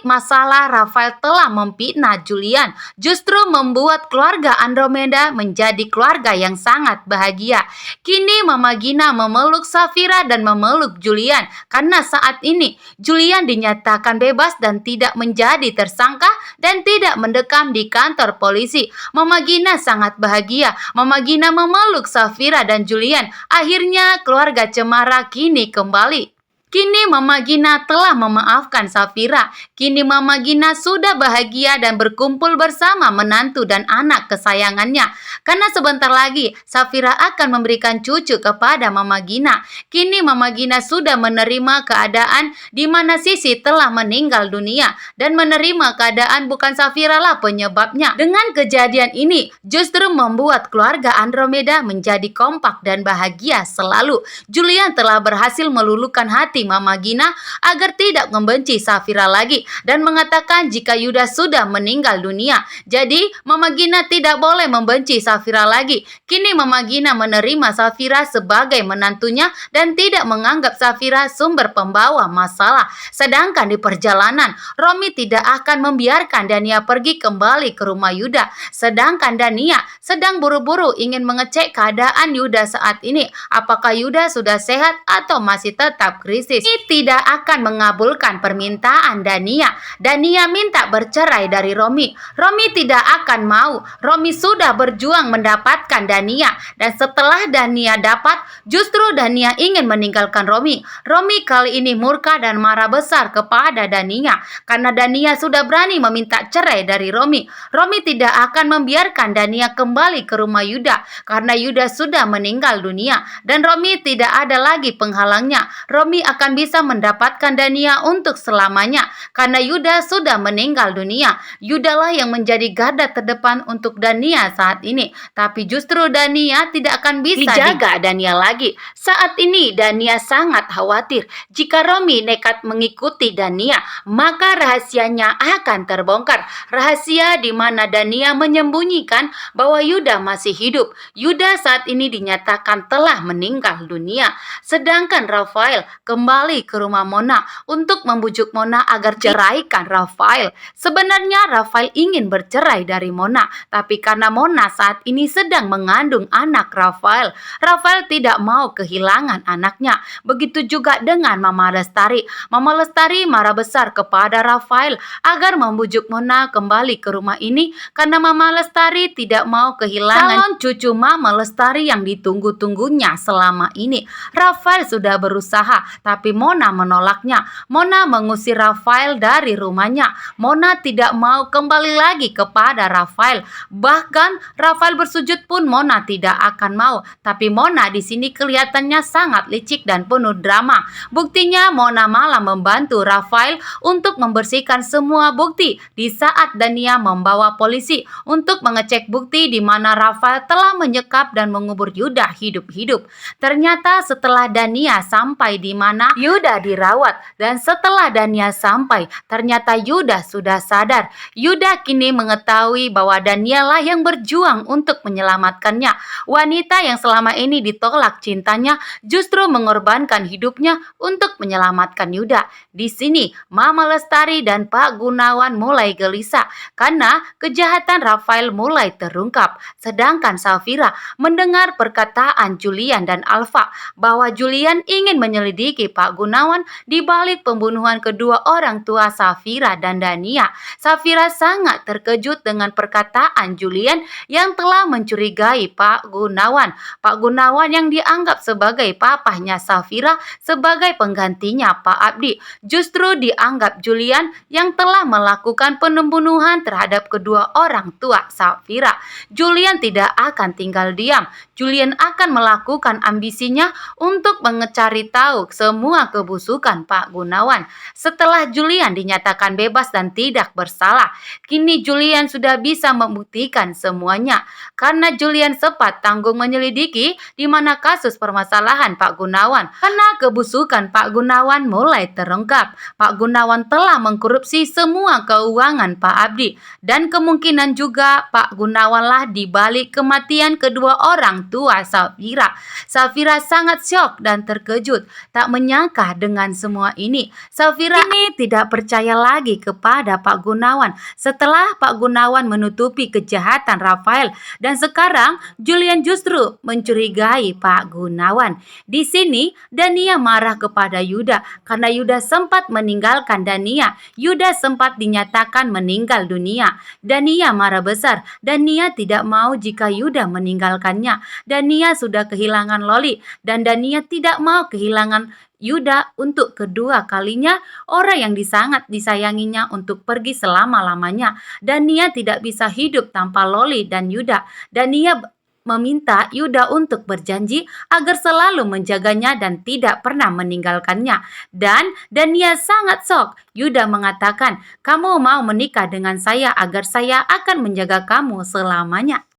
masalah Rafael telah memfitnah Julian justru membuat keluarga Andromeda menjadi keluarga yang sangat bahagia. Kini Mama Gina memeluk Safira dan memeluk Julian karena saat ini Julian dinyatakan bebas dan tidak menjadi tersangka dan tidak mendekam di kantor polisi. Mama Gina sangat bahagia. Mama Gina memeluk Safira dan Julian. Akhirnya keluarga Cemara kini kembali. Kini Mama Gina telah memaafkan Safira. Kini Mama Gina sudah bahagia dan berkumpul bersama menantu dan anak kesayangannya. Karena sebentar lagi Safira akan memberikan cucu kepada Mama Gina. Kini Mama Gina sudah menerima keadaan di mana Sisi telah meninggal dunia dan menerima keadaan bukan Safira lah penyebabnya. Dengan kejadian ini justru membuat keluarga Andromeda menjadi kompak dan bahagia selalu. Julian telah berhasil meluluhkan hati Mama Gina agar tidak membenci Safira lagi dan mengatakan jika Yuda sudah meninggal dunia. Jadi Mama Gina tidak boleh membenci Safira lagi. Kini Mama Gina menerima Safira sebagai menantunya dan tidak menganggap Safira sumber pembawa masalah. Sedangkan di perjalanan Romi tidak akan membiarkan Dania pergi kembali ke rumah Yuda. Sedangkan Dania sedang buru-buru ingin mengecek keadaan Yuda saat ini. Apakah Yuda sudah sehat atau masih tetap krisis. Ini tidak akan mengabulkan permintaan Dania. Dania minta bercerai dari Romi. Romi tidak akan mau. Romi sudah berjuang mendapatkan Dania. Dan setelah Dania dapat, justru Dania ingin meninggalkan Romi. Romi kali ini murka dan marah besar kepada Dania. Karena Dania sudah berani meminta cerai dari Romi. Romi tidak akan membiarkan Dania kembali ke rumah Yuda. Karena Yuda sudah meninggal dunia. Dan Romi tidak ada lagi penghalangnya. Romi akan bisa mendapatkan Dania untuk selamanya karena Yuda sudah meninggal dunia. Yuda lah yang menjadi garda terdepan untuk Dania saat ini. Tapi justru Dania tidak akan bisa dijaga Dania lagi. Saat ini Dania sangat khawatir jika Romi nekat mengikuti Dania, maka rahasianya akan terbongkar. Rahasia di mana Dania menyembunyikan bahwa Yuda masih hidup. Yuda saat ini dinyatakan telah meninggal dunia. Sedangkan Rafael kembali ke rumah Mona untuk membujuk Mona agar ceraikan Rafael. Sebenarnya Rafael ingin bercerai dari Mona, tapi karena Mona saat ini sedang mengandung anak Rafael, Rafael tidak mau kehilangan anaknya. Begitu juga dengan Mama Lestari. Mama Lestari marah besar kepada Rafael agar membujuk Mona kembali ke rumah ini karena Mama Lestari tidak mau kehilangan calon cucu Mama Lestari yang ditunggu-tunggunya selama ini. Rafael sudah berusaha, tapi Mona menolaknya. Mona mengusir Rafael dari rumahnya. Mona tidak mau kembali lagi kepada Rafael. Bahkan Rafael bersujud pun Mona tidak akan mau. Tapi Mona di sini kelihatannya sangat licik dan penuh drama. Buktinya Mona malah membantu Rafael untuk membersihkan semua bukti di saat Dania membawa polisi untuk mengecek bukti di mana Rafael telah menyekap dan mengubur Yuda hidup-hidup. Ternyata setelah Dania sampai di mana Yuda dirawat dan setelah Dania sampai ternyata Yuda sudah sadar. Yuda kini mengetahui bahwa Dania lah yang berjuang untuk menyelamatkannya. Wanita yang selama ini ditolak cintanya justru mengorbankan hidupnya untuk menyelamatkan Yuda. Di sini Mama Lestari dan Pak Gunawan mulai gelisah karena kejahatan Rafael mulai terungkap. Sedangkan Safira mendengar perkataan Julian dan Alfa bahwa Julian ingin menyelidiki Pak Gunawan di balik pembunuhan kedua orang tua Safira dan Dania. Safira sangat terkejut dengan perkataan Julian yang telah mencurigai Pak Gunawan. Pak Gunawan yang dianggap sebagai papahnya Safira sebagai penggantinya Pak Abdi. Justru dianggap Julian yang telah melakukan pembunuhan terhadap kedua orang tua Safira. Julian tidak akan tinggal diam. Julian akan melakukan ambisinya untuk mengecari tahu semua kebusukan Pak Gunawan. Setelah Julian dinyatakan bebas dan tidak bersalah, kini Julian sudah bisa membuktikan semuanya. Karena Julian sempat tanggung menyelidiki di mana kasus permasalahan Pak Gunawan. Karena kebusukan Pak Gunawan mulai terungkap. Pak Gunawan telah mengkorupsi semua keuangan Pak Abdi. Dan kemungkinan juga Pak Gunawan lah di balik kematian kedua orang tua Safira. Safira sangat syok dan terkejut. Tak menyangka menyangka dengan semua ini, Safira ini tidak percaya lagi kepada Pak Gunawan setelah Pak Gunawan menutupi kejahatan Rafael dan sekarang Julian justru mencurigai Pak Gunawan. Di sini Dania marah kepada Yuda karena Yuda sempat meninggalkan Dania. Yuda sempat dinyatakan meninggal dunia. Dania marah besar. Dania tidak mau jika Yuda meninggalkannya. Dania sudah kehilangan Loli dan Dania tidak mau kehilangan Yuda untuk kedua kalinya, orang yang sangat disayanginya untuk pergi selama-lamanya. Dania tidak bisa hidup tanpa Loli dan Yuda. Dania meminta Yuda untuk berjanji agar selalu menjaganya dan tidak pernah meninggalkannya. Dan Dania sangat shock. Yuda mengatakan, "Kamu mau menikah dengan saya agar saya akan menjaga kamu selamanya."